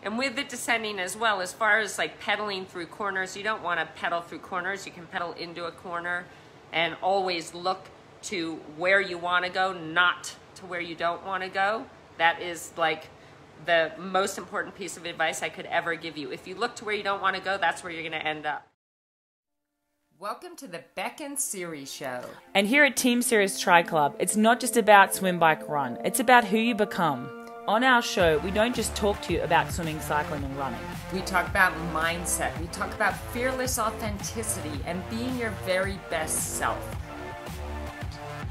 And with the descending as well, as far as like pedaling through corners, you don't want to pedal through corners. You can pedal into a corner and always look to where you want to go, not to where you don't want to go. That is like the most important piece of advice I could ever give you. If you look to where you don't want to go, that's where you're going to end up. Welcome to the Beck and Siri Show. And here at Team Sirius Tri Club, it's not just about swim, bike, run. It's about who you become. On our show, we don't just talk to you about swimming, cycling and running. We talk about mindset. We talk about fearless authenticity and being your very best self.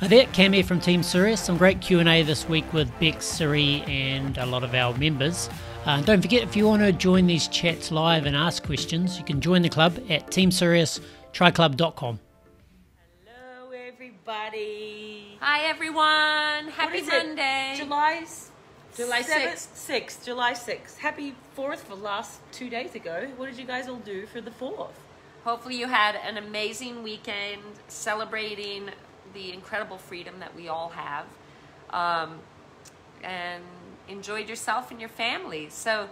Hi there, Cam here from Team Sirius. Some great Q&A this week with Beck, Siri and a lot of our members. Don't forget, if you want to join these chats live and ask questions, you can join the club at teamsiriustriclub.com. Hello, everybody. Hi, everyone. Happy Monday. July 6th. 6th. July 6th. Happy 4th for last 2 days ago. What did you guys all do for the 4th? Hopefully you had an amazing weekend celebrating the incredible freedom that we all have, and enjoyed yourself and your family. So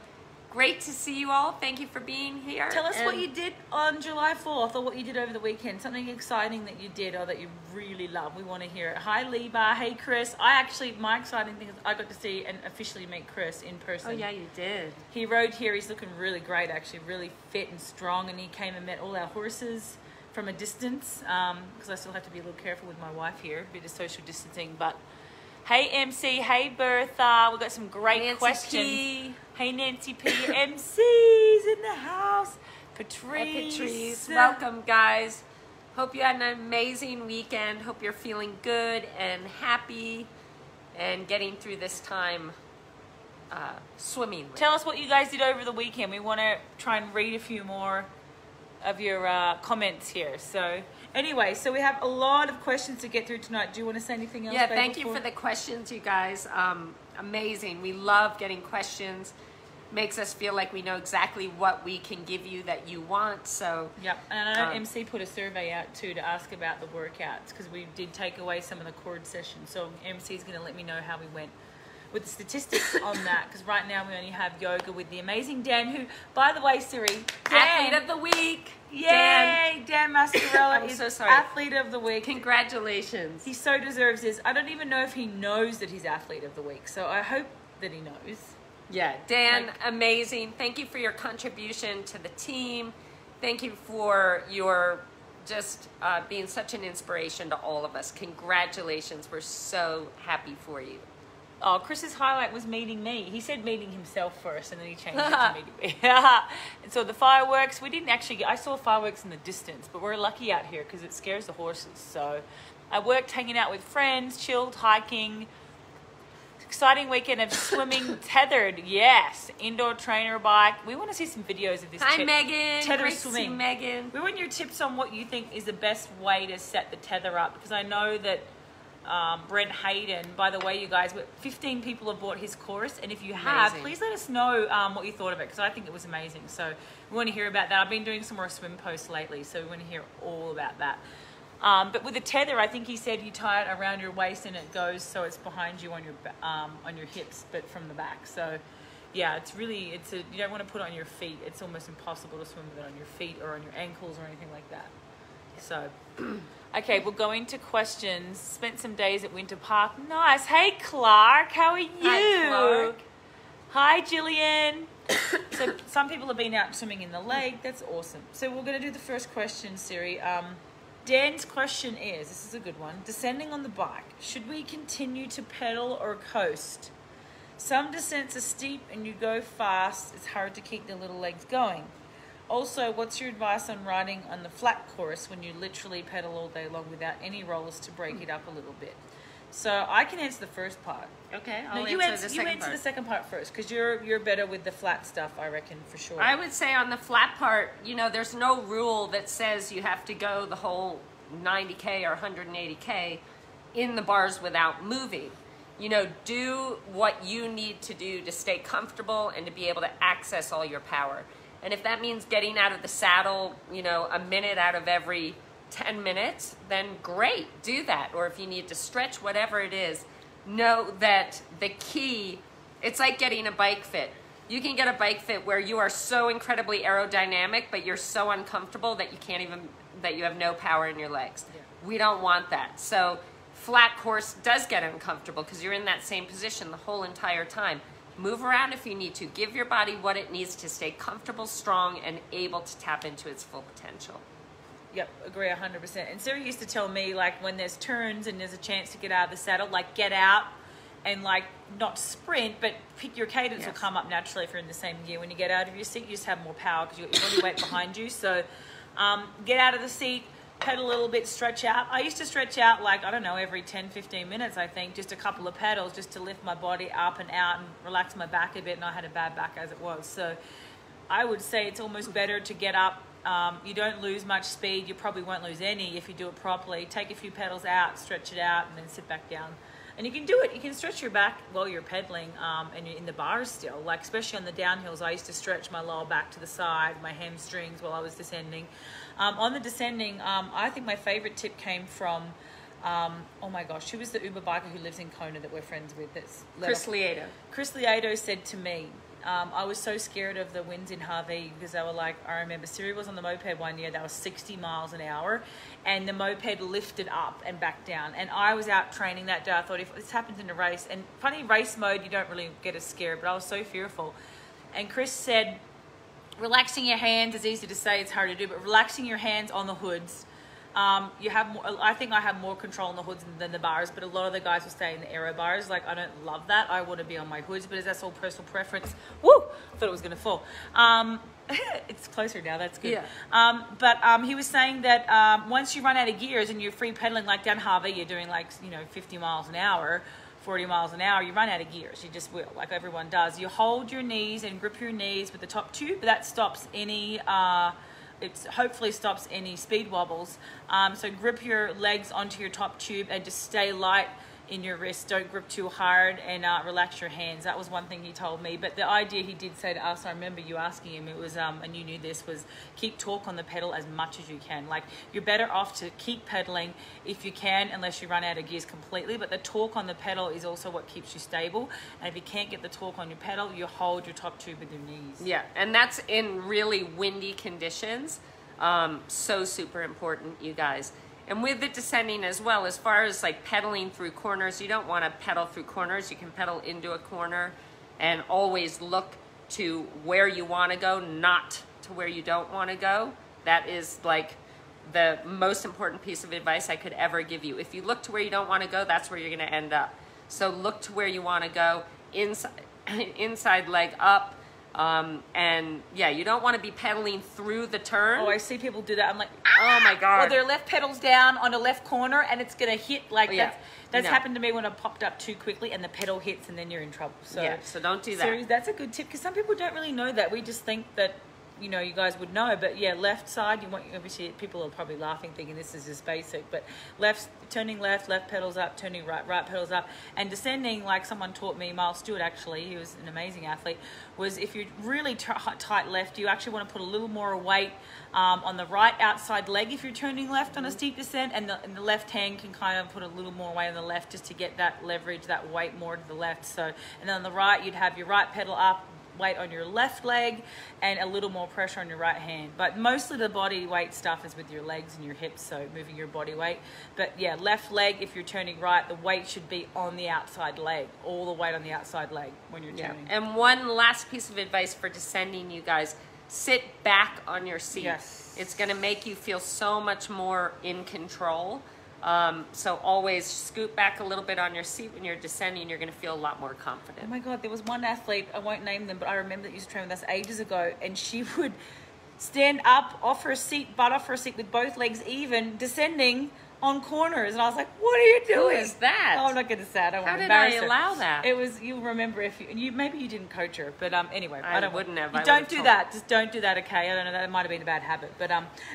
great to see you all. Thank you for being here. Tell us what you did on July 4th or what you did over the weekend. Something exciting that you did or that you really love. We want to hear it. Hi, Liba. Hey, Chris. My exciting thing is I got to see and officially meet Chris in person. Oh, yeah, you did. He rode here. He's looking really great, actually, really fit and strong. And he came and met all our horses from a distance, because I still have to be a little careful with my wife here, a bit of social distancing. But hey, MC. Hey, Bertha. We've got some great Nancy questions. P. Hey, Nancy P. MC's in the house. Patrice. Patrice. Welcome, guys. Hope you had an amazing weekend. Hope you're feeling good and happy and getting through this time swimming. Tell us what you guys did over the weekend. We want to try and read a few more of your comments here. So anyway, so we have a lot of questions to get through tonight. Do you want to say anything else? Yeah, thank you for the questions, you guys. Amazing. We love getting questions. Makes us feel like we know exactly what we can give you that you want. So yep, and I know MC put a survey out too to ask about the workouts, because we did take away some of the cord sessions. So MC is going to let me know how we went with the statistics on that, because right now we only have yoga with the amazing Dan, who, by the way, Siri, Dan, Athlete of the Week. Yay! Dan Mascarella is so sorry. Athlete of the Week. Congratulations. He so deserves this. I don't even know if he knows that he's Athlete of the Week, so I hope that he knows. Yeah, Dan, amazing. Thank you for your contribution to the team. Thank you for your just being such an inspiration to all of us. Congratulations. We're so happy for you. Oh, Chris's highlight was meeting me. He said meeting himself first, and then he changed it to meeting me. And so the fireworks, we didn't actually I saw fireworks in the distance, but we're lucky out here because it scares the horses. So I worked hanging out with friends, chilled, hiking. Exciting weekend of swimming, tethered, yes. Indoor trainer bike. We want to see some videos of this. Hi, Megan. Tether Great swimming. To see Megan. We want your tips on what you think is the best way to set the tether up, because I know that Brent Hayden, by the way, you guys, 15 people have bought his course, and if you have, please let us know what you thought of it, because I think it was amazing. So we want to hear about that. I've been doing some more swim posts lately, so we want to hear all about that. But with the tether, I think he said you tie it around your waist and it goes so it's behind you on your hips, but from the back. So yeah, you don't want to put it on your feet. It's almost impossible to swim with it on your feet or on your ankles or anything like that. So, okay, we'll go into questions. Spent some days at Winter Park. Nice. Hey, Clark. How are you? Hi, Clark. Hi, Jillian. So some people have been out swimming in the lake. That's awesome. So we're going to do the first question, Siri. Dan's question is, this is a good one, descending on the bike, should we continue to pedal or coast? Some descents are steep and you go fast. It's hard to keep the little legs going. Also, what's your advice on riding on the flat course when you literally pedal all day long without any rollers to break it up a little bit? So I can answer the first part. Okay, You answer the second part first, because you're better with the flat stuff, I reckon, for sure. I would say on the flat part, there's no rule that says you have to go the whole 90K or 180K in the bars without moving. Do what you need to do to stay comfortable and to be able to access all your power. And if that means getting out of the saddle, a minute out of every 10 minutes, then great, do that. Or if you need to stretch, whatever it is, know that the key, it's like getting a bike fit. You can get a bike fit where you are so incredibly aerodynamic, but you're so uncomfortable that that you have no power in your legs. Yeah. We don't want that. So flat course does get uncomfortable because you're in that same position the whole entire time. Move around if you need to. Give your body what it needs to stay comfortable, strong, and able to tap into its full potential. Yep, agree 100%. And Siri used to tell me, like, when there's turns and there's a chance to get out of the saddle, like, get out and, like, not sprint, but pick your cadence will come up naturally if you're in the same gear. When you get out of your seat, you just have more power because you've got your body weight behind you. So get out of the seat, pedal a little bit, stretch out. I used to stretch out, like, I don't know, every 10, 15 minutes, I think, just a couple of pedals just to lift my body up and out and relax my back a bit, and I had a bad back as it was. So I would say it's almost better to get up. You don't lose much speed. You probably won't lose any if you do it properly. Take a few pedals out, stretch it out, and then sit back down. And you can do it. You can stretch your back while you're pedaling and you're in the bars still. Like, especially on the downhills, I used to stretch my lower back to the side, my hamstrings while I was descending. On the descending, I think my favorite tip came from, oh my gosh, who was the Uber biker who lives in Kona that we're friends with? Chris Lieto. Chris Lieto said to me, I was so scared of the winds in Harvey because they were like, I remember Siri was on the moped one year, that was 60 miles an hour, and the moped lifted up and back down. And I was out training that day. I thought, if this happens in a race, and funny, race mode, you don't really get as scared, but I was so fearful. And Chris said, relaxing your hands is easy to say, it's hard to do, but relaxing your hands on the hoods, you have more, I think I have more control on the hoods than the bars, but a lot of the guys will stay in the aero bars. Like, I don't love that. I want to be on my hoods, but that's all personal preference. Woo! I thought it was going to fall. It's closer now, that's good. Yeah. But he was saying that once you run out of gears and you're free pedaling, like down Harvey, you're doing like, 50 miles an hour, 40 miles an hour, you run out of gears. You just will, like everyone does. You hold your knees and grip your knees with the top tube. That stops any... it hopefully stops any speed wobbles. So grip your legs onto your top tube and just stay light in your wrist. Don't grip too hard, and relax your hands. That was one thing he told me. But the idea he did say to us, I remember you asking him, it was, and you knew this, was keep torque on the pedal as much as you can. Like, you're better off to keep pedaling if you can, unless you run out of gears completely. But the torque on the pedal is also what keeps you stable. And if you can't get the torque on your pedal, you hold your top tube with your knees. Yeah, and that's in really windy conditions. So super important, you guys. And with the descending as well, as far as like pedaling through corners, you don't want to pedal through corners. You can pedal into a corner and always look to where you want to go, not to where you don't want to go. That is like the most important piece of advice I could ever give you. If you look to where you don't want to go, that's where you're going to end up. So look to where you want to go, inside leg up. And yeah, you don't want to be pedaling through the turn. Oh, I see people do that. I'm like, oh my God. Or their left pedal's down on a left corner and it's going to hit like that's happened to me when I popped up too quickly and the pedal hits and then you're in trouble. So, yeah, so don't do that. So that's a good tip because some people don't really know that. We just think that, you guys would know, but yeah, left side, you want, obviously people are probably laughing thinking this is just basic, but turning left pedals up, turning right pedals up, and descending, like someone taught me, Miles Stewart actually, he was an amazing athlete, was if you're really tight left, you actually want to put a little more weight on the right outside leg if you're turning left on a steep descent, and the left hand can kind of put a little more weight on the left just to get that leverage, that weight more to the left. So, and then on the right, you'd have your right pedal up, weight on your left leg, and a little more pressure on your right hand. But mostly the body weight stuff is with your legs and your hips, so moving your body weight. But yeah, left leg, if you're turning right, the weight should be on the outside leg, all the weight on the outside leg when you're turning. And one last piece of advice for descending, you guys, sit back on your seat. Yes. It's going to make you feel so much more in control. So always scoot back a little bit on your seat when you're descending. You're going to feel a lot more confident. Oh my God, there was one athlete, I won't name them, but I remember that used to train with us ages ago, and she would stand up off her seat, butt off her seat with both legs even, descending on corners. And I was like, what are you doing? Who is that? Oh, I'm not going to say it. I don't want to embarrass her. How did I allow that? It was, you'll remember if you maybe you didn't coach her, but anyway. I wouldn't have. You don't do that. Just don't do that, okay? I don't know, that might have been a bad habit. But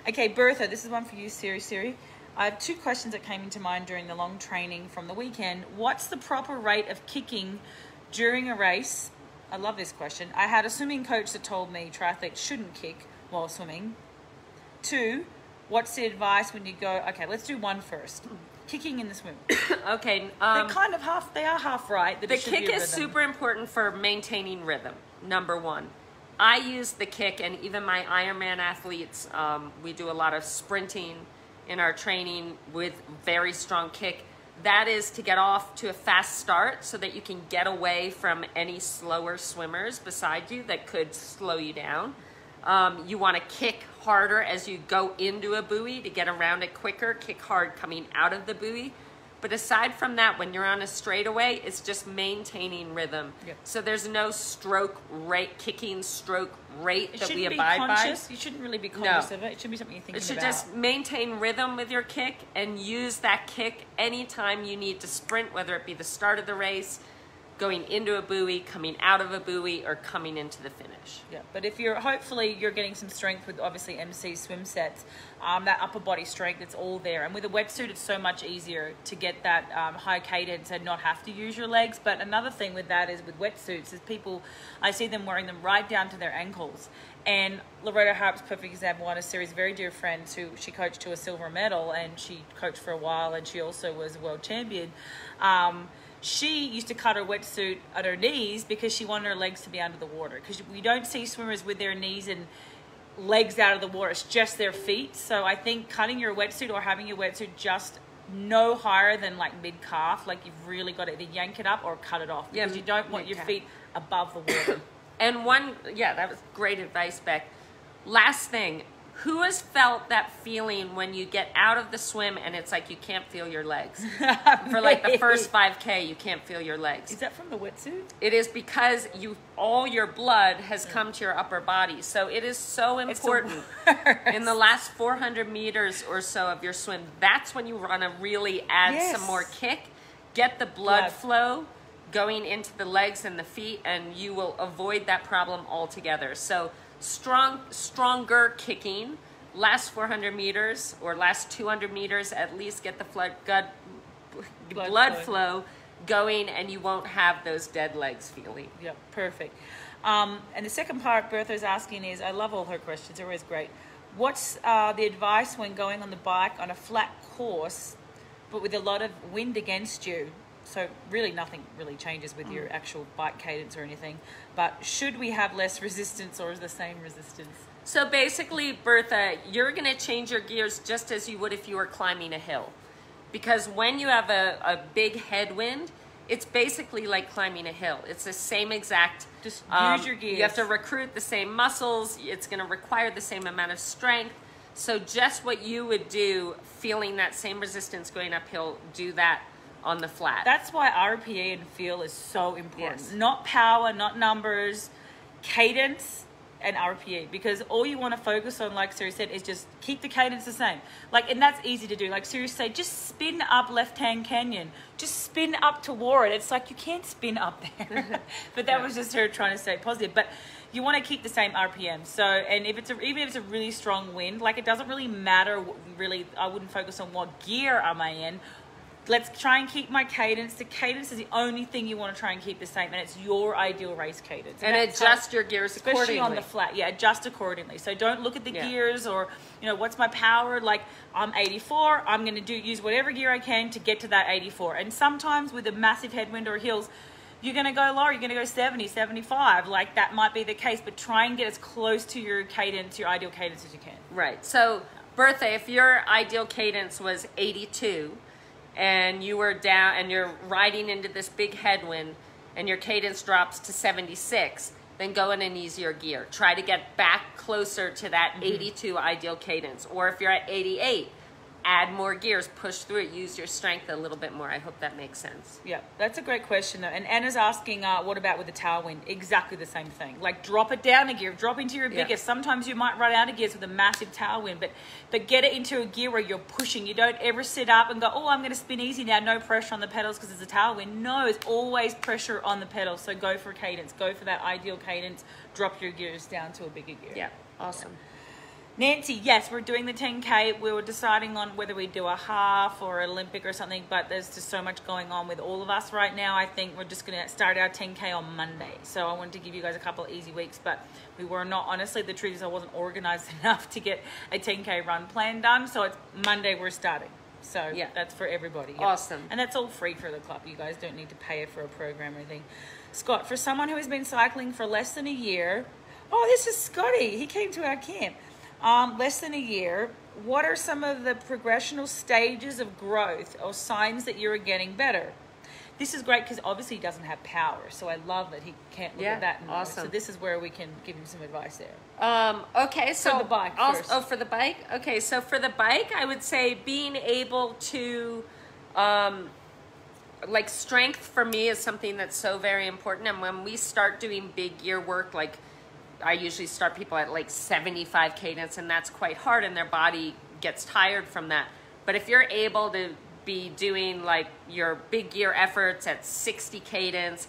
okay, Bertha, this is one for you, Siri. I have two questions that came into mind during the long training from the weekend. What's the proper rate of kicking during a race? I love this question. I had a swimming coach that told me triathletes shouldn't kick while swimming. 2, what's the advice when you go, okay, let's do one first. Kicking in the swim. Okay. They're kind of half, they are half right. The kick is super important for maintaining rhythm. number one. I use the kick, and even my Ironman athletes, we do a lot of sprinting in our training with very strong kick. That is to get off to a fast start so that you can get away from any slower swimmers beside you that could slow you down. You want to kick harder as you go into a buoy to get around it quicker, kick hard coming out of the buoy. But aside from that, when you're on a straightaway, it's just maintaining rhythm. Yep. So there's no stroke rate, kicking stroke rate that we abide by. You shouldn't really be conscious of it. It should be something you're thinking about. It should just maintain rhythm with your kick and use that kick anytime you need to sprint, whether it be the start of the race, going into a buoy, coming out of a buoy, or coming into the finish. Yeah, but if hopefully you're getting some strength with obviously MC swim sets, that upper body strength, it's all there. And with a wetsuit, it's so much easier to get that high cadence and not have to use your legs. But another thing with that is with wetsuits is I see them wearing them right down to their ankles. And Loretta Harp's perfect example, one of Siri's very dear friends who she coached to a silver medal, and she coached for a while, and she also was a world champion. She used to cut her wetsuit at her knees because she wanted her legs to be under the water. Because we don't see swimmers with their knees and legs out of the water. It's just their feet. So I think cutting your wetsuit or having your wetsuit just no higher than like mid-calf, like you've really got to either yank it up or cut it off. Because you don't want your feet above the water. And that was great advice, Beck. Last thing. Who has felt that feeling when you get out of the swim and it's like you can't feel your legs? For like the first 5K, you can't feel your legs. Is that from the wetsuit? It is because all your blood has come to your upper body. So it is so important in the last 400 meters or so of your swim. That's when you want to really add some more kick, get the blood flow going into the legs and the feet, and you will avoid that problem altogether. So stronger kicking, last 400 meters or last 200 meters, at least get the blood flow going, and you won't have those dead legs feeling. Yeah, perfect. And the second part Bertha's asking is, I love all her questions, they're always great. What's the advice when going on the bike on a flat course, but with a lot of wind against you? So really nothing really changes with your actual bike cadence or anything. But should we have less resistance or is the same resistance? So basically, Bertha, you're going to change your gears just as you would if you were climbing a hill. Because when you have a big headwind, it's basically like climbing a hill. It's the same exact... Just use your gears. You have to recruit the same muscles. It's going to require the same amount of strength. So just what you would do, feeling that same resistance going uphill, do that on the flat. That's why RPE and feel is so important. Yes. Not power, not numbers, cadence and RPE. Because all you want to focus on, like Siri said, is just keep the cadence the same. And that's easy to do. Like Siri said, just spin up left-hand canyon. Just spin up toward it. It's like you can't spin up there. But that was just her trying to stay positive. But you want to keep the same RPM. So, and even if it's a really strong wind, it doesn't really matter. Really, I wouldn't focus on what gear am I in. Let's try and keep my cadence. The cadence is the only thing you want to try and keep the same, and it's your ideal race cadence. And adjust your gears accordingly. Especially on the flat. Yeah, adjust accordingly. So don't look at the gears or, what's my power? Like, I'm 84. I'm going to use whatever gear I can to get to that 84. And sometimes with a massive headwind or hills, you're going to go lower. You're going to go 70, 75. That might be the case, but try and get as close to your cadence, your ideal cadence as you can. Right. So, Bertha, if your ideal cadence was 82... and you were down and you're riding into this big headwind and your cadence drops to 76, then go in an easier gear. Try to get back closer to that 82 ideal cadence. Or if you're at 88, add more gears, push through it, use your strength a little bit more. I hope that makes sense. Yeah, that's a great question though. And Anna's asking, what about with the tailwind? Exactly the same thing. Drop it down a gear, drop into your biggest. Sometimes you might run out of gears with a massive tailwind, but get it into a gear where you're pushing. You don't ever sit up and go, oh, I'm going to spin easy now, no pressure on the pedals because it's a tailwind. No, it's always pressure on the pedals. So go for cadence, go for that ideal cadence, drop your gears down to a bigger gear. Yeah, awesome. Yeah. Nancy, yes, we're doing the 10K. We were deciding on whether we do a half or an Olympic or something, but there's just so much going on with all of us right now. I think we're just going to start our 10K on Monday. So I wanted to give you guys a couple of easy weeks, but we were not, honestly, the truth is I wasn't organized enough to get a 10K run plan done. So it's Monday we're starting. So that's for everybody. Awesome. And that's all free for the club. You guys don't need to pay for a program or anything. Scott, for someone who has been cycling for less than a year, oh, this is Scotty. He came to our camp. Less than a year, what are some of the progressional stages of growth or signs that you're getting better? This is great because obviously he doesn't have power, so I love that he can't look at that. Awesome. So this is where we can give him some advice there. Okay, so for the bike first. Oh, for the bike? Okay, so for the bike, I would say being able to, like strength for me is something that's so very important. And when we start doing big gear work, like I usually start people at like 75 cadence, and that's quite hard, and their body gets tired from that. But if you're able to be doing like your big gear efforts at 60 cadence,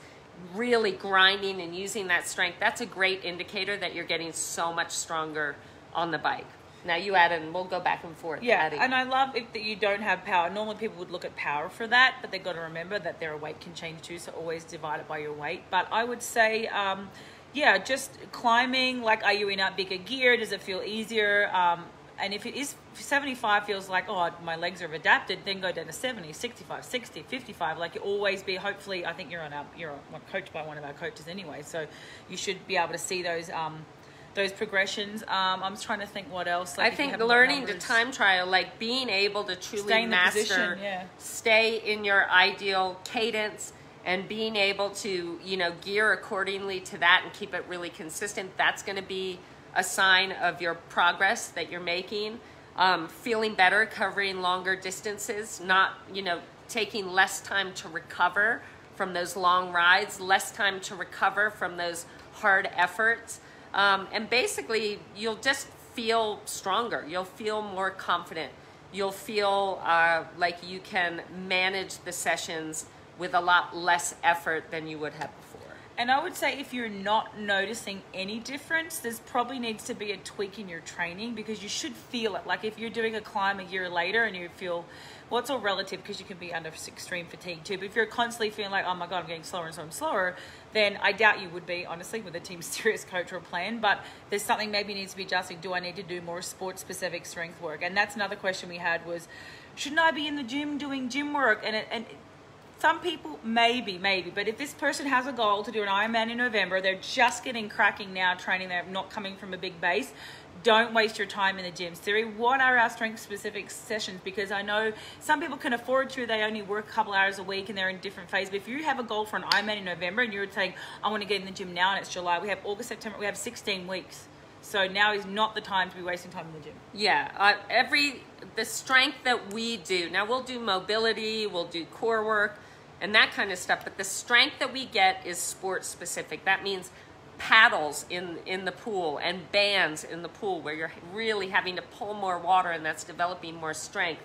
really grinding and using that strength, that's a great indicator that you're getting so much stronger on the bike. Now you add in, we'll go back and forth. Yeah, adding. and I love that you don't have power. Normally people would look at power for that, but they've got to remember that their weight can change too, so always divide it by your weight. But I would say, yeah, just climbing, like are you in a bigger gear? Does it feel easier? And if it is 75 feels like, oh, my legs are adapted, then go down to 70, 65, 60, 55. Like you always be, hopefully, I think you're coached by one of our coaches anyway, so you should be able to see those progressions. I'm just trying to think what else. Like I think learning to time trial, like being able to truly master, stay in your ideal cadence, and being able to, you know, gear accordingly to that and keep it really consistent, that's going to be a sign of your progress that you're making. Feeling better, covering longer distances, not, you know, taking less time to recover from those long rides, less time to recover from those hard efforts. And basically, you'll just feel stronger. You'll feel more confident. You'll feel like you can manage the sessions with a lot less effort than you would have before. And I would say if you're not noticing any difference, there's probably needs to be a tweak in your training, because you should feel it. Like if you're doing a climb a year later and you feel, well, it's all relative because you can be under extreme fatigue too. But if you're constantly feeling like, oh my God, I'm getting slower and slower and slower, then I doubt you would be, honestly, with a team serious coach or a plan. But there's something maybe needs to be adjusting. Do I need to do more sport-specific strength work? And that's another question we had was, shouldn't I be in the gym doing gym work? And some people, maybe, but if this person has a goal to do an Ironman in November, they're just getting cracking now, training, they're not coming from a big base, don't waste your time in the gym. Siri, what are our strength-specific sessions? Because I know some people can afford to, they only work a couple hours a week and they're in different phases. But if you have a goal for an Ironman in November and you're saying, I want to get in the gym now and it's July, we have August, September, we have 16 weeks. So now is not the time to be wasting time in the gym. Yeah, the strength that we do, now we'll do mobility, we'll do core work, and that kind of stuff. But the strength that we get is sport specific. That means paddles in the pool and bands in the pool where you're really having to pull more water, and that's developing more strength.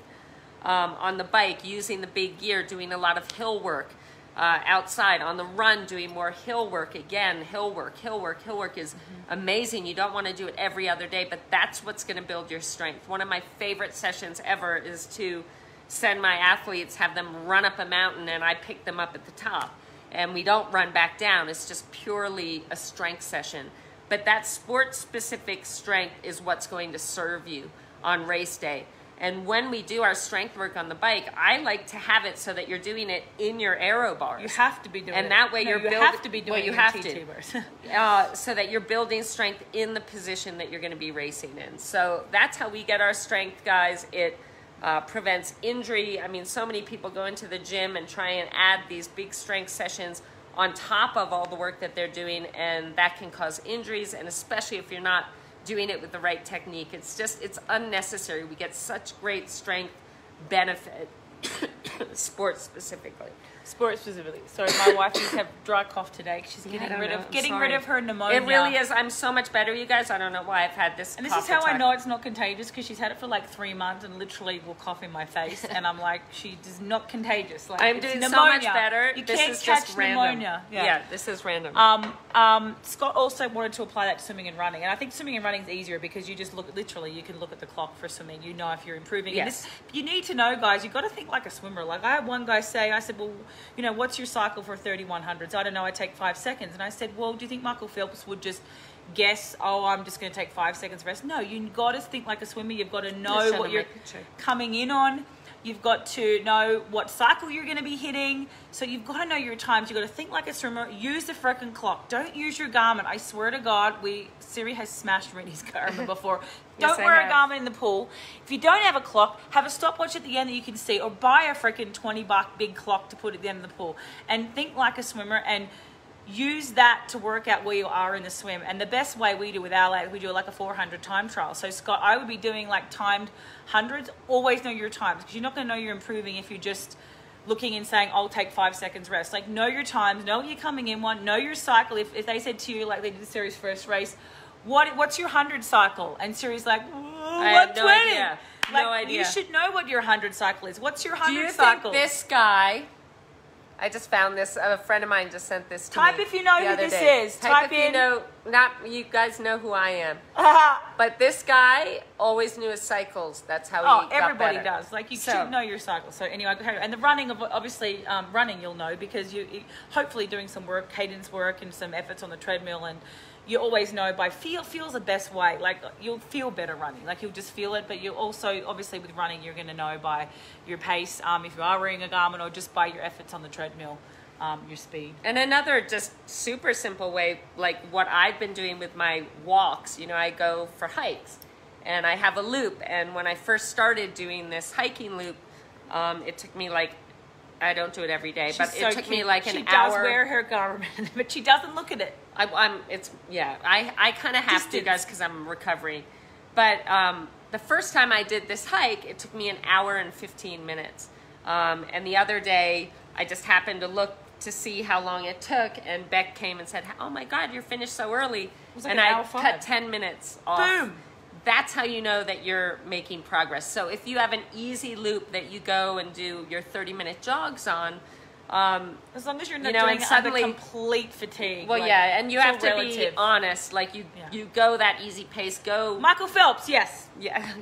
On the bike, using the big gear, doing a lot of hill work. Outside, on the run, doing more hill work. Again, hill work is amazing. You don't want to do it every other day, but that's what's going to build your strength. One of my favorite sessions ever is to send my athletes, have them run up a mountain, and I pick them up at the top. And we don't run back down. It's just purely a strength session. But that sport-specific strength is what's going to serve you on race day. And when we do our strength work on the bike, I like to have it so that you're doing it in your aero bars. You have to be doing it. And that way you're building... You have to be doing it in TT bars. So that you're building strength in the position that you're going to be racing in. So that's how we get our strength, guys. It prevents injury. I mean, so many people go into the gym and try and add these big strength sessions on top of all the work that they're doing, and that can cause injuries, and especially if you're not doing it with the right technique. It's unnecessary. We get such great strength benefit, sport specifically. Sorry, my wife just have dry cough today. She's getting rid of her pneumonia. It really is. I'm so much better, you guys. I don't know why I've had this. And this is how I know it's not contagious, because she's had it for like 3 months and literally will cough in my face, and I'm like, she is not contagious. Like, I'm doing pneumonia. So much better. This can't catch pneumonia. Yeah, this is random. Scott also wanted to apply that to swimming and running, and I think swimming and running is easier because you just you can look at the clock for swimming. You know if you're improving. Yes. You need to know, guys. You've got to think like a swimmer. Like I had one guy say, I said, well, you know, what's your cycle for 3100s? I don't know, I take 5 seconds. And I said, well, do you think Michael Phelps would just guess, oh, I'm just going to take 5 seconds rest? No, you've got to think like a swimmer. You've got to know what you're coming in on. You've got to know what cycle you're going to be hitting. So you've got to know your times. You've got to think like a swimmer. Use the frickin' clock. Don't use your Garmin. I swear to God, Siri has smashed Rennie's Garmin before. Yes, Don't wear a Garmin in the pool. If you don't have a clock, have a stopwatch at the end that you can see, or buy a frickin' $20 big clock to put at the end of the pool. And think like a swimmer, and use that to work out where you are in the swim. And the best way we do with our lads, we do like a 400 time trial. So Scott, I would be doing like timed hundreds. Always know your times, because you're not going to know you're improving if you're just looking and saying, I'll take 5 seconds rest. Like, know your times, know what you're coming in one, know your cycle. If they said to you, like they did Siri's first race, what's your 100 cycle? And Siri's like, I have no idea. Like, no idea. You should know what your 100 cycle is. What's your 100 Do you cycle? think this guy, I just found this, a friend of mine just sent this to me. Type if you know who this is. Type if in. you know, you guys know who I am. But this guy always knew his cycles. That's how he got everybody better. does. Like, you should know your cycle. So anyway, and the running, obviously, running you'll know, because you hopefully doing some work, cadence work, and some efforts on the treadmill, and you always know by feel's the best way. Like, you'll feel better running. Like, you'll just feel it. But you also, obviously, with running, you're going to know by your pace, if you are wearing a Garmin, or just by your efforts on the treadmill, your speed. And another just super simple way, like what I've been doing with my walks, I go for hikes and I have a loop. And when I first started doing this hiking loop, it took me like, I don't do it every day, but it took me like an hour. She does wear her Garmin, but she doesn't look at it. I kind of have to, guys, because I'm recovering. But the first time I did this hike, it took me an hour and 15 minutes. And the other day, I just happened to look to see how long it took, and Beck came and said, "Oh my God, you're finished so early." It was like and an I hour 5. cut 10 minutes off. Boom. That's how you know that you're making progress. So if you have an easy loop that you go and do your 30-minute jogs on, as long as you're not doing it under complete fatigue. Well, and you have to be honest. Like, you go that easy pace. Go Michael Phelps, yes. Yeah.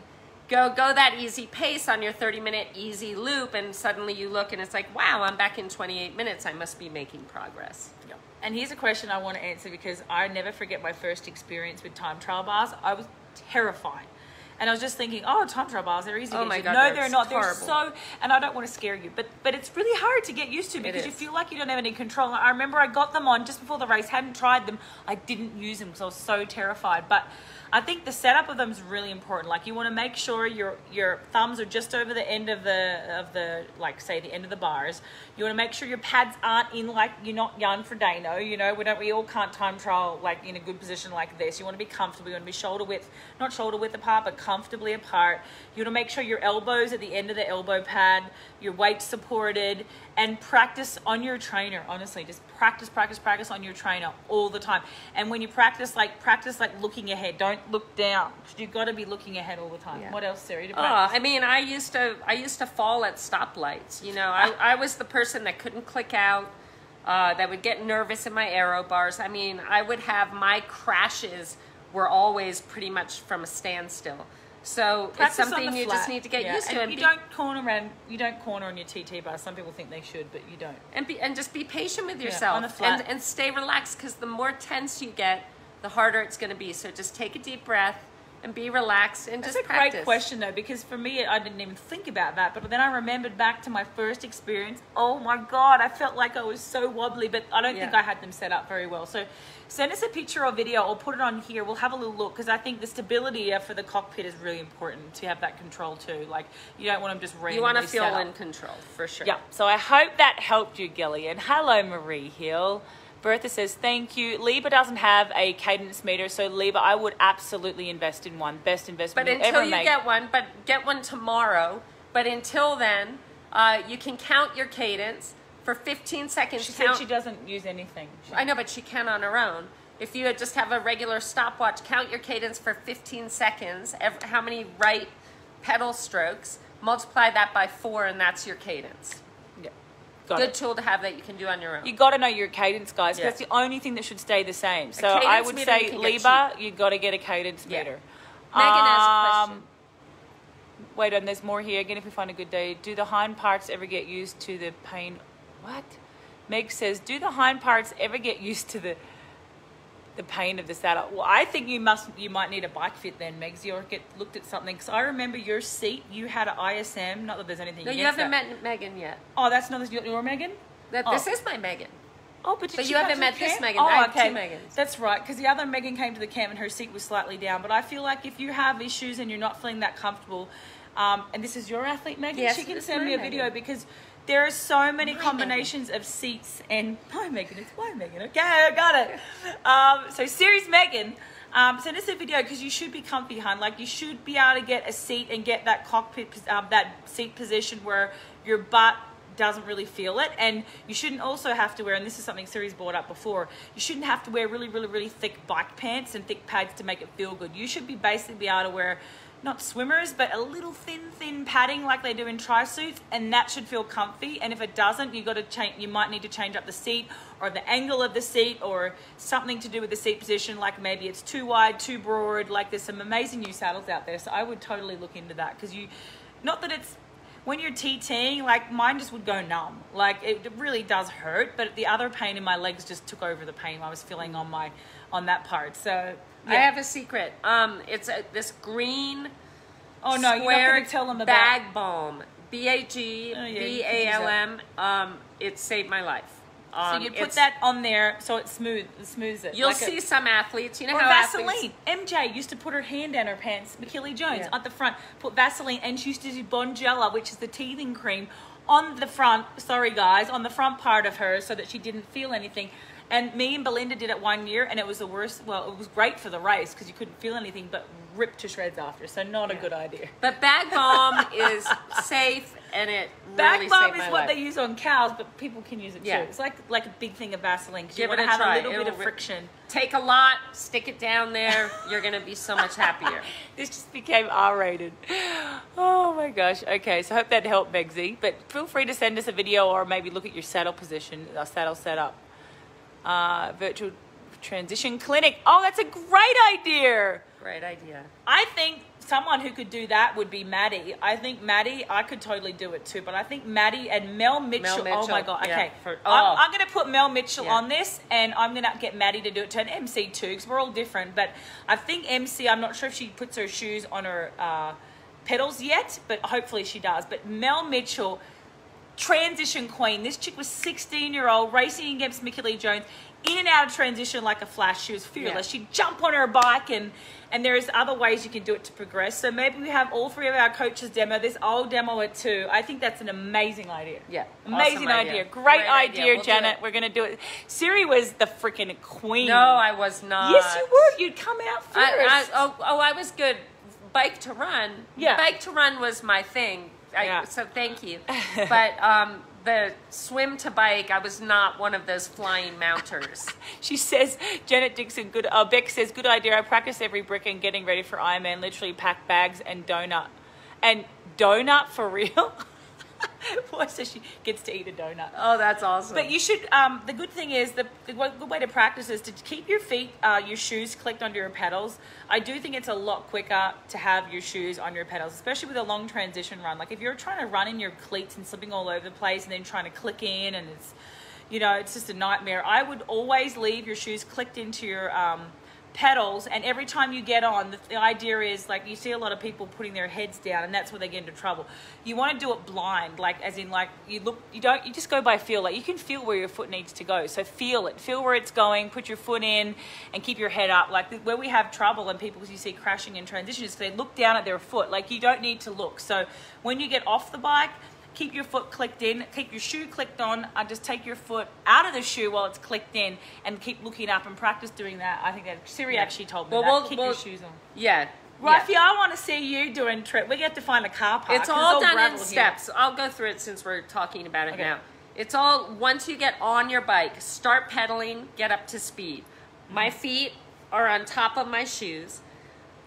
Go that easy pace on your 30-minute easy loop, and suddenly you look and it's like, wow, I'm back in 28 minutes. I must be making progress. Yeah. And here's a question I want to answer, because I never forget my first experience with time trial bars. I was terrified. And I was just thinking, time trial bars, they're easy to get used to. No, they're not. They're so, and I don't want to scare you, but it's really hard to get used to, because you feel like you don't have any control. I remember I got them on just before the race, hadn't tried them. I didn't use them because I was so terrified. But I think the setup of them is really important. Like, you want to make sure your thumbs are just over the end of the like, say, the end of the bars. You want to make sure your pads aren't in, like, you're not Jan Frodeno. We all can't time trial like in a good position like this. You want to be comfortable. You want to be shoulder width, not shoulder width apart, but comfortably apart. You want to make sure your elbows at the end of the elbow pad, your weight supported, and practice on your trainer. Honestly, just practice on your trainer all the time. And when you practice like looking ahead. Don't look down. You've got to be looking ahead all the time. Yeah. What else, Siri? I mean, I used to fall at stoplights. I was the person that couldn't click out, that would get nervous in my aero bars. I mean, I would have my crashes were always pretty much from a standstill. So practice it's something you just need to get used to. And you don't corner on your TT bar. Some people think they should, but you don't. And just be patient with yourself, and stay relaxed, because the more tense you get, the harder it's going to be. So just take a deep breath and be relaxed and just practice. That's a great question, though, because for me, I didn't even think about that. But then I remembered back to my first experience. Oh my God, I felt like I was so wobbly, but I don't think I had them set up very well. So send us a picture or video, or put it on here. We'll have a little look, because I think the stability for the cockpit is really important to have that control too. Like, you don't want them just randomly. You want to feel in control, for sure. Yeah. So I hope that helped you, Gillian. Hello, Marie Hill. Bertha says, thank you. Liba doesn't have a cadence meter, so Liba, I would absolutely invest in one. Best investment you'll ever make. But until you get one tomorrow. But until then, you can count your cadence for 15 seconds. She said she doesn't use anything. I know, but she can on her own. If you just have a regular stopwatch, count your cadence for 15 seconds, how many right pedal strokes, multiply that by 4, and that's your cadence. Good tool to have that you can do on your own. You got to know your cadence, guys. That's the only thing that should stay the same. So I would say, Liba, you got to get a cadence meter. Megan has a question. Wait, and there's more here. Again, if we find a good day, do the hind parts ever get used to the pain? What? Meg says, do the hind parts ever get used to the the pain of the saddle. Well, I think you might need a bike fit then, Megs, or get looked at something. Because I remember your seat, you had an ISM. Not that there's anything. No, you haven't met Megan yet. Oh, that's not your Megan. This is my Megan. Oh, but you haven't met this Megan. Oh, I have okay. 2 Megans. That's right, because the other Megan came to the camp and her seat was slightly down. But I feel like if you have issues and you're not feeling that comfortable, and this is your athlete, Megan, yes, she can send me a video because there are so many combinations of seats. And hi, Megan, it's my Megan. Okay, I got it. So Siri's Megan. Send us a video because you should be comfy, hun. Like you should be able to get a seat and get that cockpit, that seat position where your butt doesn't really feel it. And you shouldn't also have to wear, and this is something Siri's brought up before, you shouldn't have to wear really thick bike pants and thick pads to make it feel good. You should be basically able to wear not swimmers, but a little thin padding like they do in tri-suits, and that should feel comfy. And if it doesn't, you might need to change up the seat or the angle of the seat or something to do with the seat position, like maybe it's too wide, too broad. Like there's some amazing new saddles out there, so I would totally look into that because not that it's, when you're TTing, like mine just would go numb. Like it really does hurt, but the other pain in my legs just took over the pain I was feeling on that part. So yeah. I have a secret. It's this green you're not going to tell them about bag balm. BAGBALM. It saved my life. So you put that on there so it smooths it. You'll see some athletes, you know, or how Vaseline. MJ used to put her hand down her pants. McKillie Jones at the front put Vaseline, and she used to do Bonjela, which is the teething cream, on the front. Sorry guys, on the front part of her, so that she didn't feel anything. And me and Belinda did it 1 year, and it was the worst. Well, it was great for the race because you couldn't feel anything, but ripped to shreds after. So not a good idea. But bag balm is safe, and it bag really balm saved is my what life. they use on cows, but people can use it too. It's like a big thing of Vaseline because you want to have a little bit of friction. Take a lot, stick it down there. You're going to be so much happier. This just became R-rated. Oh my gosh. Okay, so I hope that helped, Megsy. But feel free to send us a video or maybe look at your saddle position, saddle setup. Virtual transition clinic. Oh, that's a great idea. Great idea. I think someone who could do that would be Maddie. I think Maddie, I could totally do it too, but I think Maddie and Mel Mitchell. Oh my God. Okay. I'm going to put Mel Mitchell on this, and I'm going to get Maddie to do it to an MC too, because we're all different. But I think MC, I'm not sure if she puts her shoes on her pedals yet, but hopefully she does. But Mel Mitchell, transition queen. This chick was 16-year-old racing against McKillie Jones, in and out of transition like a flash. She was fearless. She'd jump on her bike, and there's other ways you can do it to progress. So maybe we have all 3 of our coaches demo this. I'll demo it too. I think that's an amazing idea. Yeah. Amazing awesome idea. Great idea, Janet. We're going to do it. Siri was the freaking queen. No, I was not. Yes, you were. You'd come out first. I was good. Bike to run. Yeah. Bike to run was my thing. So thank you. But the swim to bike, I was not one of those flying mounters. She says, Janet Dixon, Beck says, good idea. I practice every brick and getting ready for Ironman, literally pack bags and donut. And donut for real? Boy, so she gets to eat a donut. Oh, that's awesome. But you should, the good thing is, the good way to practice is to keep your feet, your shoes clicked onto your pedals. I do think it's a lot quicker to have your shoes on your pedals, especially with a long transition run. Like if you're trying to run in your cleats and slipping all over the place and then trying to click in, and it's, it's just a nightmare. I would always leave your shoes clicked into your pedals, and every time you get on, the idea is, like, you see a lot of people putting their heads down, and that's where they get into trouble. You want to do it blind, like, as in, like, you just go by feel. Like, you can feel where your foot needs to go, so feel it, feel where it's going, put your foot in, and keep your head up. Like, where we have trouble and people you see crashing in transition is they look down at their foot. Like, you don't need to look. So when you get off the bike, keep your foot clicked in, keep your shoe clicked on, just take your foot out of the shoe while it's clicked in, and keep looking up and practice doing that. I think that Siri actually told me that. Keep your shoes on. Yeah. Ralphie, I want to see you doing trip. We get to find a car park. It's all done in steps. I'll go through it since we're talking about it now. It's all, once you get on your bike, start pedaling, get up to speed. My feet are on top of my shoes.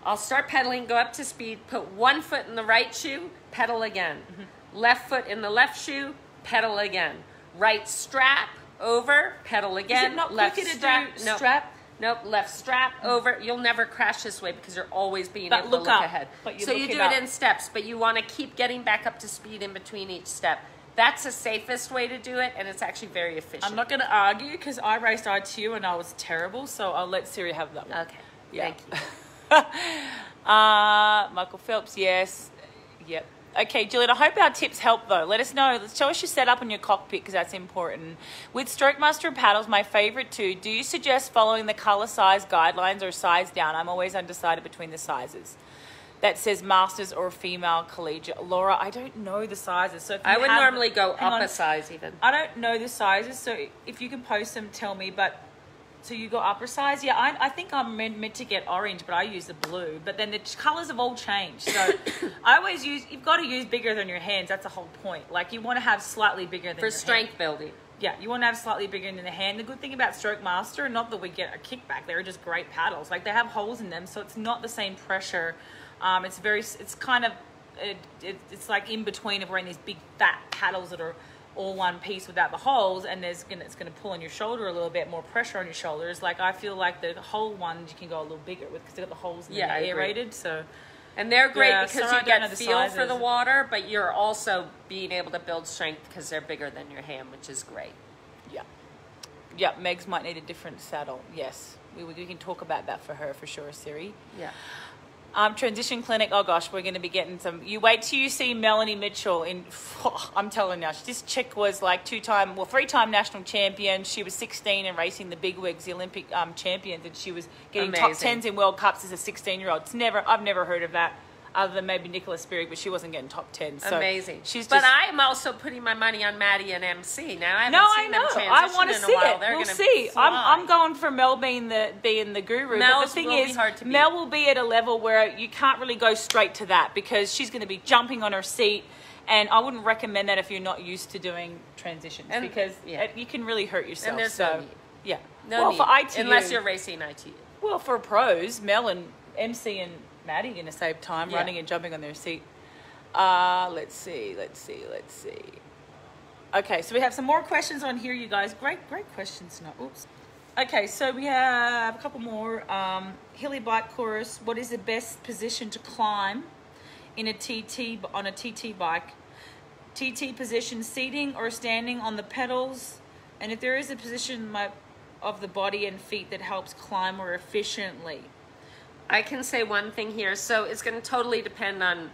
I'll start pedaling, go up to speed, put one foot in the right shoe, pedal again. Left foot in the left shoe, pedal again. Right strap over, pedal again. Is it not left quicker to strap, do strap? Nope, left strap over. You'll never crash this way because you're always being able to look ahead. But so you do it in steps, but you want to keep getting back up to speed in between each step. that's the safest way to do it, and it's actually very efficient. I'm not going to argue because I raced ITU and I was terrible, so I'll let Siri have that one. Okay. Yeah. Thank you. Michael Phelps, yes. Yep. Okay, Juliet, I hope our tips help though. Let us know. Show us your setup in your cockpit because that's important. With Stroke Master paddles, my favorite too, do you suggest following the color size guidelines or size down? I'm always undecided between the sizes. That says Masters or female collegiate. Laura, I don't know the sizes. So if you I would normally go up a size even. I don't know the sizes, so if you can post them, tell me. But so you go upper size? Yeah, I think I'm meant to get orange, but I use the blue. But then the colours have all changed. So I always you've got to use bigger than your hands. That's the whole point. Like you want to have slightly bigger than your strength hand. building. Yeah, you want to have slightly bigger than the hand. The good thing about Stroke Master, not that we get a kickback, they're just great paddles. Like they have holes in them, so it's not the same pressure. It's kind of, it's like in between of wearing these big fat paddles that are all one piece without the holes, and it's going to pull on your shoulder a little bit, more pressure on your shoulders. Like I feel like the whole ones you can go a little bigger with because they've got the holes and they're aerated. So, and they're great because you get the feel for sizes. the water, but you're also being able to build strength because they're bigger than your hand, which is great. Yeah. Yeah, Megs might need a different saddle. Yes. We can talk about that for her for sure, Siri. Yeah. Transition clinic. Oh gosh, we're going to be getting some. You wait till you see Melanie Mitchell in. I'm telling you, this chick was like 3-time national champion. She was 16 and racing the big wigs, the Olympic champions, and she was getting top 10s in World Cups as a 16-year-old. I've never heard of that. Other than maybe Nicola Spirig, but she wasn't getting top 10. So amazing. But I am also putting my money on Maddie and MC. Now I haven't seen them transition I want to see it. They're we'll see. I'm going for Mel being the guru. Mel's but the thing will is, be hard to beat. Mel will be at a level where you can't really go straight to that because she's going to be jumping on her seat. And I wouldn't recommend that if you're not used to doing transitions because you can really hurt yourself. And there's no need. Yeah. No need. For ITU, unless you're racing ITU. Well, for pros, Mel and MC and Maddie going to save time running and jumping on their seat. Let's see. Okay, so we have some more questions on here, you guys. Great questions. No, oops. Okay, so we have a couple more. Hilly bike chorus. What is the best position to climb in a TT on a TT bike? TT position, seating or standing on the pedals, and if there is a position of the body and feet that helps climb more efficiently. I can say one thing here. So it's going to totally depend on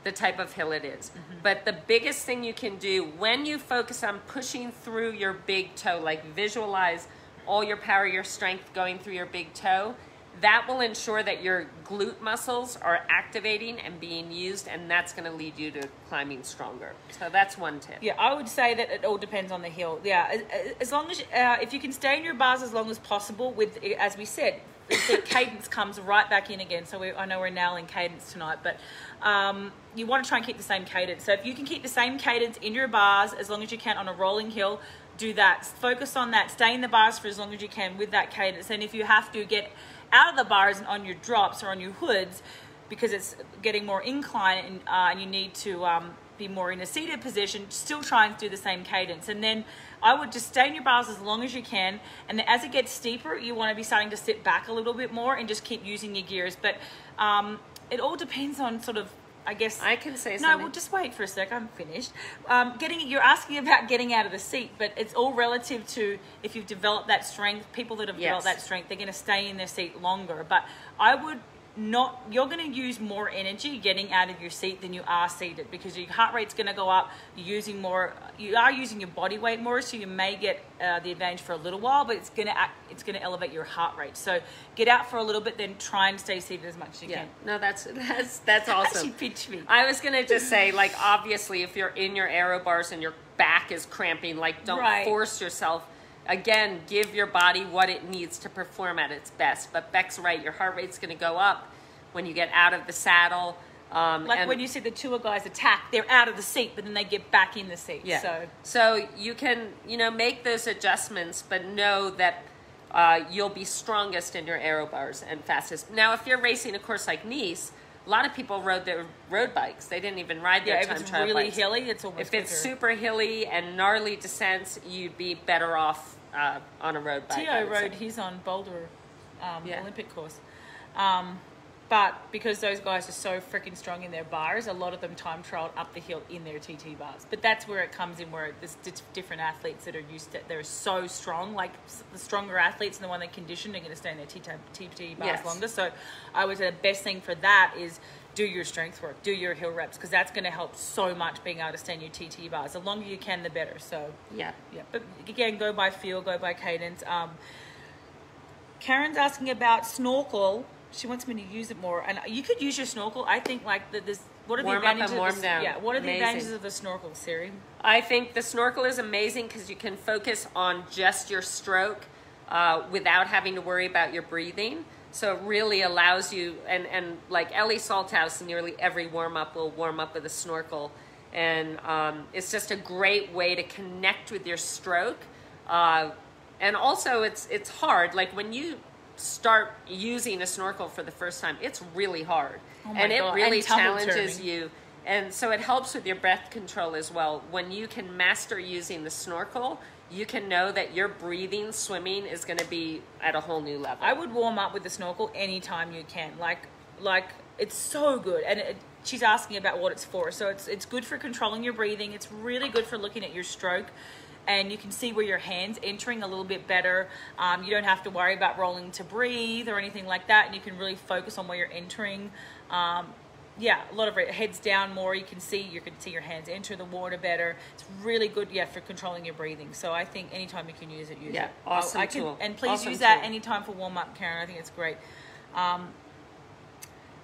the type of hill it is. Mm-hmm. But the biggest thing you can do when you focus on pushing through your big toe, like visualize all your power, your strength going through your big toe, that will ensure that your glute muscles are activating and being used, and that's going to lead you to climbing stronger. So that's one tip. Yeah, I would say that it all depends on the hill. Yeah, as long as, if you can stay in your bars as long as possible with, as we said, the cadence comes right back in again. So I know we're nailing cadence tonight, but you want to try and keep the same cadence. So if you can keep the same cadence in your bars as long as you can on a rolling hill, do that. Focus on that. Stay in the bars for as long as you can with that cadence. And if you have to get out of the bars and on your drops or on your hoods because it's getting more incline and you need to be more in a seated position, still try and do the same cadence. And then I would just stay in your bars as long as you can, and then as it gets steeper you want to be starting to sit back a little bit more and just keep using your gears. But it all depends on sort of, I guess. I can say something. something. No, well, just wait for a sec. I'm finished. You're asking about getting out of the seat, but it's all relative to if you've developed that strength. People that have developed that strength, they're going to stay in their seat longer. But I would not. You're going to use more energy getting out of your seat than you are seated because your heart rate's going to go up. You're using more. You are using your body weight more, so you may get the advantage for a little while, but it's going to elevate your heart rate. So get out for a little bit, then try and stay seated as much as you can. No, that's awesome. She pitched me. I was gonna just say, like, obviously, if you're in your aero bars and your back is cramping, like, don't force yourself. Again, give your body what it needs to perform at its best. But Beck's right, your heart rate's gonna go up when you get out of the saddle. Like when you see the tour guys attack, they're out of the seat, but then they get back in the seat. Yeah. So you can, make those adjustments, but know that you'll be strongest in your aero bars and fastest. Now, if you're racing a course like Nice, a lot of people rode their road bikes. They didn't even ride their time trial really bikes. hilly, it's almost If it's super hilly and gnarly descents, you'd be better off on a road bike. Tio rode his on Boulder Olympic course. But because those guys are so freaking strong in their bars, a lot of them time trialed up the hill in their TT bars. But that's where it comes in, where there's different athletes that are used to, they're so strong. Like the stronger athletes and the one that conditioned are going to stay in their TT bars longer. So I would say the best thing for that is do your strength work, do your hill reps, because that's going to help so much being able to stay in your TT bars. The longer you can, the better. So yeah. But again, go by feel, go by cadence. Karen's asking about Snorkel. She wants me to use it more, and you could use your Snorkel. I think what are the advantages? What are the advantages of the Snorkel, Siri? I think the Snorkel is amazing because you can focus on just your stroke without having to worry about your breathing. So it really allows you, and like Ellie Salthouse, nearly every warm-up will warm up with a Snorkel. And it's just a great way to connect with your stroke. And also it's hard. Like when you start using a Snorkel for the first time, it's really hard. And it really challenges you. And so it helps with your breath control as well. When you can master using the Snorkel, you can know that your breathing, swimming is going to be at a whole new level. I would warm up with the Snorkel anytime you can. Like it's so good. And she's asking about what it's for. So it's good for controlling your breathing. It's really good for looking at your stroke. And you can see where your hand's entering a little bit better. You don't have to worry about rolling to breathe or anything like that. And you can really focus on where you're entering. A lot of it, heads down more. You can see your hands enter the water better. It's really good, for controlling your breathing. So I think anytime you can use it, use it. Awesome tool. And please use that anytime for warm up, Karen. I think it's great.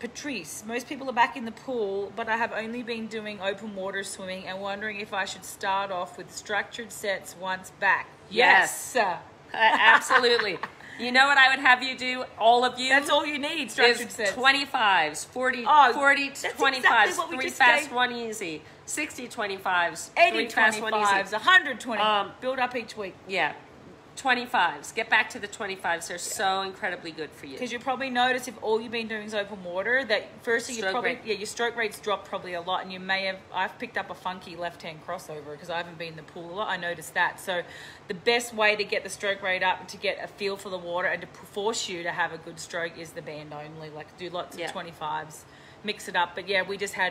Patrice, most people are back in the pool, but I have only been doing open water swimming and wondering if I should start off with structured sets once back. Yes. Absolutely. You know what I would have you do, all of you? That's all you need, structured sets. 25s, 40 25s, exactly 3 fast, 1 easy, 60 25s, 80 3 fast, 1 easy. 120, build up each week. Yeah. 25s. Get back to the 25s. They're so incredibly good for you. Because you probably notice if all you've been doing is open water, that firstly your stroke rates drop probably a lot, and you may have. I've picked up a funky left-hand crossover because I haven't been in the pool a lot. I noticed that. So the best way to get the stroke rate up and to get a feel for the water and to force you to have a good stroke is the band only. Like do lots of 25s, mix it up. But yeah,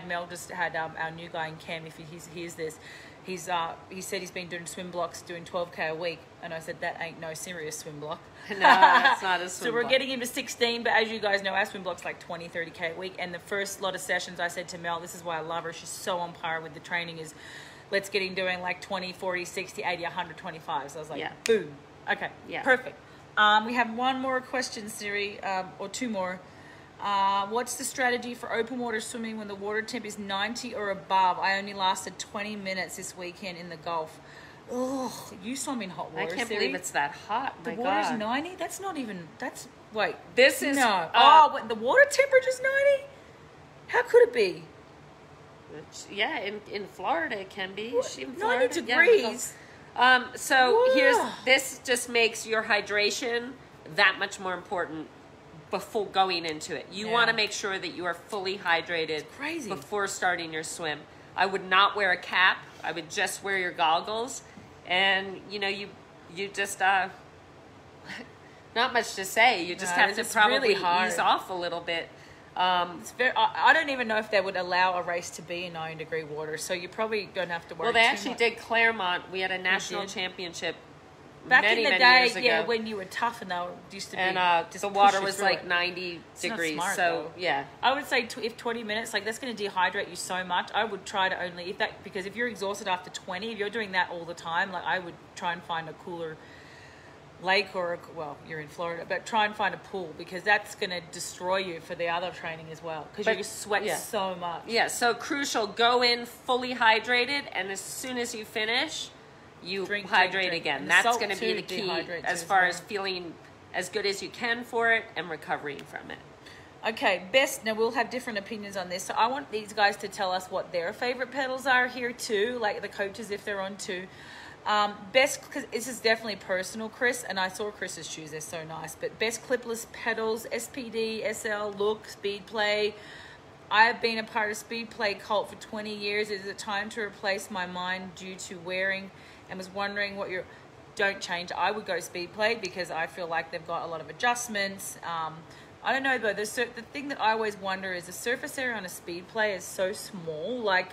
Mel just had our new guy in Cam. If he hears this. He said he's been doing swim blocks, doing 12K a week. And I said, that ain't no serious swim block. No, that's not a swim So we're block. getting him to 16, but as you guys know, our swim block's like 20, 30K a week. And the first lot of sessions, I said to Mel, this is why I love her. She's so on par with the training, is let's get him doing like 20, 40, 60, 80, 125. So I was like, boom. Okay, perfect. We have one more question, Siri, or two more. What's the strategy for open water swimming when the water temp is 90 or above? I only lasted 20 minutes this weekend in the Gulf. Oh, you swim in hot water, I can't Siri. believe it's that hot. The water's 90? That's not even, wait. This is... No. The water temperature's 90? How could it be? Yeah, in Florida it can be. What? In 90 Florida? degrees? Yeah, this just makes your hydration that much more important before going into it. You want to make sure that you are fully hydrated before starting your swim. I would not wear a cap. I would just wear your goggles. And, you just, not much to say. You just have to probably ease off a little bit. It's very. I don't even know if they would allow a race to be in 90-degree water, so you probably don't have to worry. Well, they actually did Claremont. We had a national championship back many, in the many years day, ago. when you were tough and they used to be. And the water was like 90 degrees. Smart, so though. I would say if 20 minutes, like that's going to dehydrate you so much. I would try to only because if you're exhausted after 20, if you're doing that all the time, like I would try and find a cooler lake you're in Florida, but try and find a pool, because that's going to destroy you for the other training as well, because you sweat so much. Yeah, so crucial. Go in fully hydrated, and as soon as you finish, you hydrate again. That's going to be the key as far as feeling as good as you can for it and recovering from it. Okay, now we'll have different opinions on this. So I want these guys to tell us what their favorite pedals are here too, like the coaches if they're on too. Best, because this is definitely personal, Chris, and I saw Chris's shoes, they're so nice, but best clipless pedals, SPD, SL, Look, Speed Play. I have been a part of Speed Play cult for 20 years. Is it time to replace my mind due to wearing, and was wondering what don't change. I would go Speed Play because I feel like they've got a lot of adjustments. I don't know though. The thing that I always wonder is the surface area on a speed play is so small. Like,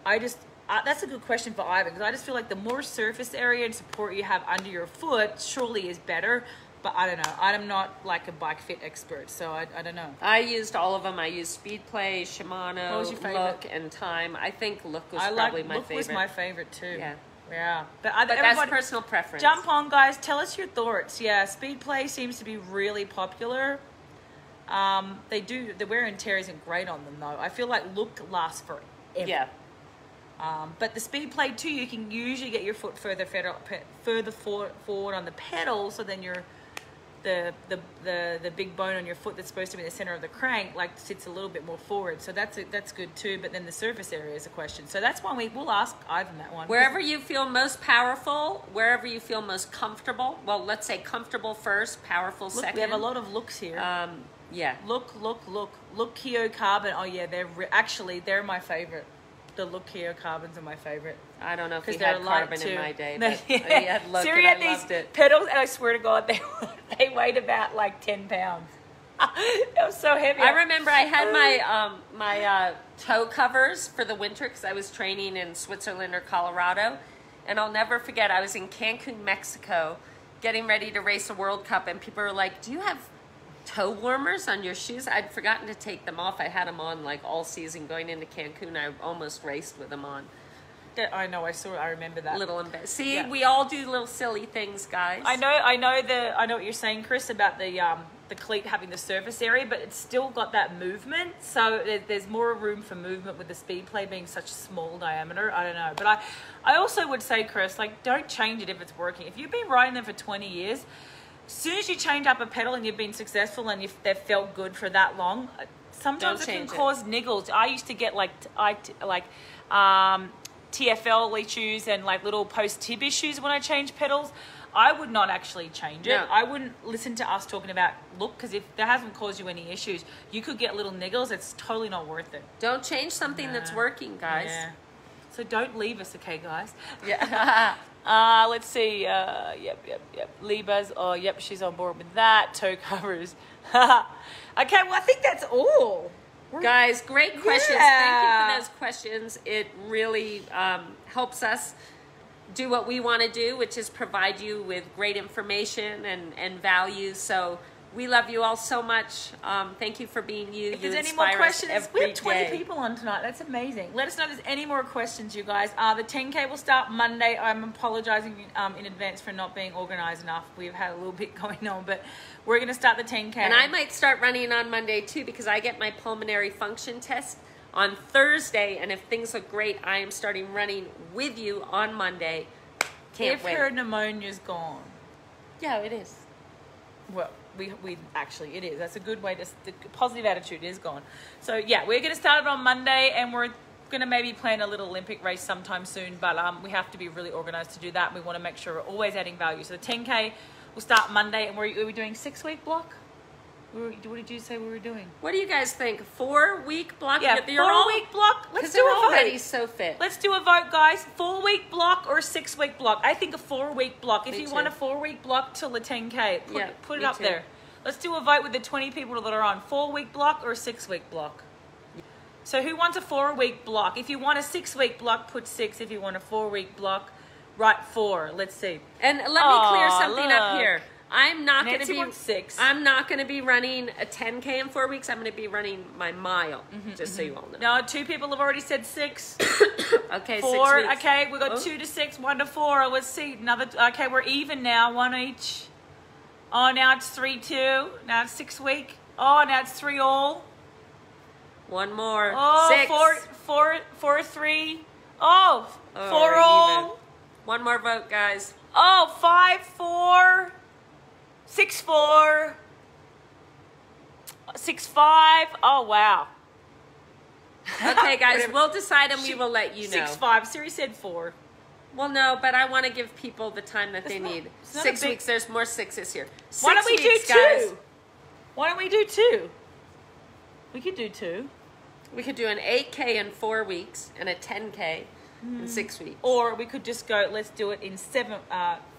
that's a good question for Ivan, because I just feel like the more surface area and support you have under your foot surely is better. But I don't know. I'm not like a bike fit expert, so I don't know. I used all of them. I used Speed Play, Shimano, What was your favorite? Look, and Time. I think Look was probably my Look favorite. was my favorite too. Yeah. Yeah. But that's personal preference. Jump on, guys. Tell us your thoughts. Yeah, Speed Play seems to be really popular. The wear and tear isn't great on them though. I feel like Look lasts forever. Yeah. But the Speed Play too, you can usually get your foot further forward on the pedal, so then the big bone on your foot that's supposed to be in the center of the crank like sits a little bit more forward. So that's good too. But then the surface area is a question. So that's one we'll ask Ivan that one. Wherever you feel most powerful, wherever you feel most comfortable. Well, let's say comfortable first, powerful second. We have a lot of Looks here. Yeah. Look Keo Carbon. Oh yeah, they're my favorite. The Look Keo Carbons are my favorite. I don't know if we had carbon in my day, but yeah. we had Look Siri and had I these loved it. pedals, and I swear to God, they weighed about like 10 pounds. It was so heavy. I remember I had my toe covers for the winter because I was training in Switzerland or Colorado, and I'll never forget. I was in Cancun, Mexico, getting ready to race a World Cup, and people were like, "Do you have toe warmers on your shoes?" I'd forgotten to take them off. I had them on like all season going into Cancun. I almost raced with them on. I know. I remember that. Little embarrassed. See, Yeah. we all do little silly things, guys. I know what you're saying, Chris, about the cleat having the surface area, but it's still got that movement. So there's more room for movement with the Speed Play being such a small diameter. I don't know, but I also would say, Chris, like, don't change it if it's working. If you've been riding them for 20 years. As soon as you change up a pedal and you've been successful and they've felt good for that long, sometimes it can cause niggles. I used to get TFL issues and like little post-tib issues when I change pedals. I would not actually change it. No. I wouldn't listen to us talking about Look, because if that hasn't caused you any issues, you could get little niggles. It's totally not worth it. Don't change something that's working, guys. Yeah. So don't leave us, okay, guys? Yeah. Let's see. Yep. Libas. Oh, yep, she's on board with that. Toe covers. Okay, well, I think that's all. Guys, great questions. Yeah. Thank you for those questions. It really helps us do what we want to do, which is provide you with great information and value. So we love you all so much. Thank you for being you. If there's any more questions, we have 20 people on tonight. That's amazing. Let us know if there's any more questions, you guys. The 10K will start Monday. I'm apologizing in advance for not being organized enough. We've had a little bit going on, but we're going to start the 10K. And I might start running on Monday too, because I get my pulmonary function test on Thursday. And if things look great, I am starting running with you on Monday. Can't wait. If her pneumonia's gone. Yeah, it is. Well, we actually, it is. That's a good way the positive attitude is gone. So yeah, we're going to start it on Monday, and we're going to maybe plan a little Olympic race sometime soon, but we have to be really organized to do that. We want to make sure we're always adding value. So the 10K will start Monday, and are we doing 6-week block? What did you say we were doing? What do you guys think? 4-week block? Yeah, 4-week block. Let's do a vote. Already so fit. Let's do a vote, guys. 4-week block or 6-week block? I think a 4-week block. If you want a 4-week block till the 10K, put it up there. Let's do a vote with the 20 people that are on. 4-week block or 6-week block? So who wants a 4-week block? If you want a 6-week block, put 6. If you want a 4-week block, write 4. Let's see. And let me clear something up here. I'm not going to be 6. I'm not going to be running a 10K in 4 weeks. I'm going to be running my mile, just so you all know. No, 2 people have already said 6. Okay, 4. 6 weeks. Okay, we got 2 to 6, 1 to 4. Let's see another. Okay, we're even now. 1 each. Oh, now it's 3-2. Now it's 6 week. Oh, now it's 3 all. One more. Oh, 6. 4 3. Oh, 4 all. Even. One more vote, guys. Oh, 5 4. 6 4. 6 5. Oh, wow. Okay, guys, we'll decide and we will let you know. 6 5. Siri said 4. Well, no, but I want to give people the time that they need. 6 weeks. There's more 6s here. Why don't we do 2? Guys. Why don't we do 2? We could do 2. We could do an 8K in 4 weeks and a 10K in 6 weeks. Or we could just go, let's do it in 5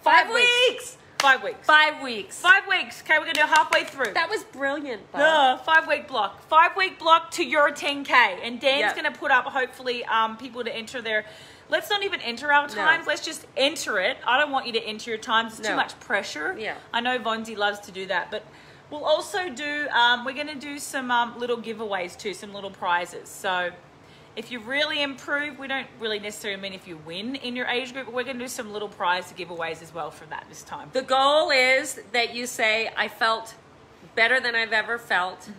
5 weeks. 5 weeks. 5 weeks. 5 weeks. Okay, we're going to do halfway through. That was brilliant, Bob. 5-week block. 5-week block to your 10K. And Dan's Yep. going to put up, hopefully, people to enter their... Let's not even enter our times. Let's just enter it. I don't want you to enter your times. It's too much pressure. Yeah. I know Vonzi loves to do that. But we'll also do... we're going to do some little giveaways too, some little prizes. So... if you really improve, we don't really necessarily mean if you win in your age group, but we're going to do some little prize giveaways as well for that this time. The goal is that you say, I felt better than I've ever felt.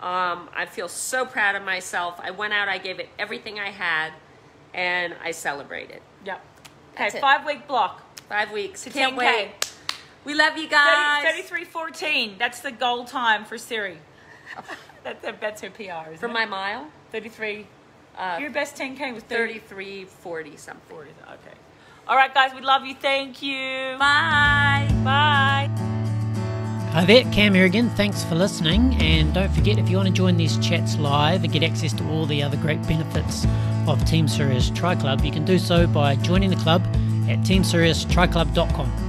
I feel so proud of myself. I went out, I gave it everything I had, and I celebrated. Yep. That's Okay, it. 5-week block. 5 weeks. To Can't 10K. wait. We love you guys. 33:14. That's the goal time for Siri. That's her PR, isn't For it? my mile? 33. Your best 10K was 33:40 something. 40. Okay. All right, guys. We love you. Thank you. Bye. Bye. Hi there, Cam here again. Thanks for listening. And don't forget, if you want to join these chats live and get access to all the other great benefits of Team Sirius Tri Club, you can do so by joining the club at teamsiriustriclub.com.